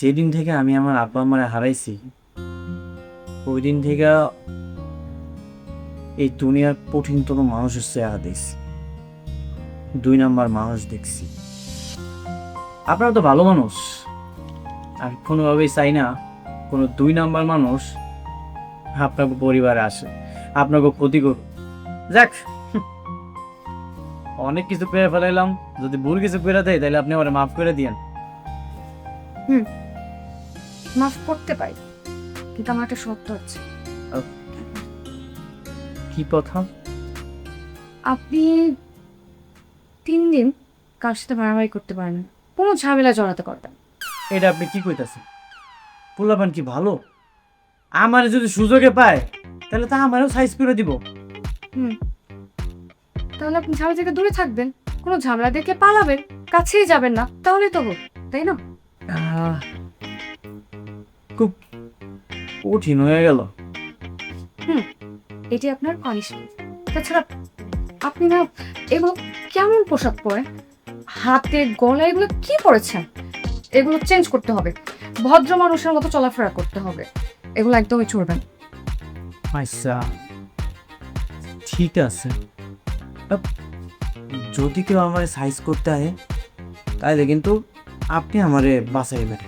যেদিন থেকে আমি আমার আব্বা আম্মারে হারাইছি ওই দিন থেকে এই দুনিয়ার কঠিনতম মানুষের চেহারা দেখছি, 2 নাম্বার মানুষ দেখছি। আপনারা তো ভালো মানুষ, আমি কোনোভাবেই চাই না কোনো 2 নাম্বার মানুষ আপনাকে পরিবারে আসে, আপনাকে ক্ষতি করুক। যাক, অনেক কিছু করে ফেলাইলাম, যদি ভুল কিছু করে দেয় তাহলে আপনি আমার মাফ করে দিয়েন। মাফ করতে পারি, কিন্তু আমার একটা শর্ত আছে। কি কথা? আপনি 3 দিন কার সাথে মারামারি করতে পারেন না, কোনো ঝামেলা জড়াতে করবেন। এটা আপনি কি কইতাছেন? পোলাপান কি ভালো? আমার যদি সুযোগে পায় তাহলে তা আমারও সাইজ করে দিব। হুম, তাহলে আপনি ঝামেলা থেকে দূরে থাকবেন, কোনো ঝামেলা দেখে পালাবেন, কাছেই যাবেন না, তাহলেই তো হোক, তাই না? খুব কঠিন হয়ে গেল। এটি আপনার পানিশমেন্ট। তাছাড়া আপনি না এগুলো কেমন পোশাক পরেন, হাতে গলায় এগুলো কি পরেছেন? এগুলো চেঞ্জ করতে হবে, ভদ্র মানুষের মতো চলাফেরা করতে হবে, এগুলো একদমই চলবে না। আচ্ছা ঠিক আছে, আপ, যদি কেউ আমার সাইজ করতে হয় তাহলে কিন্তু আপনি আমারে বাঁচাইবেন।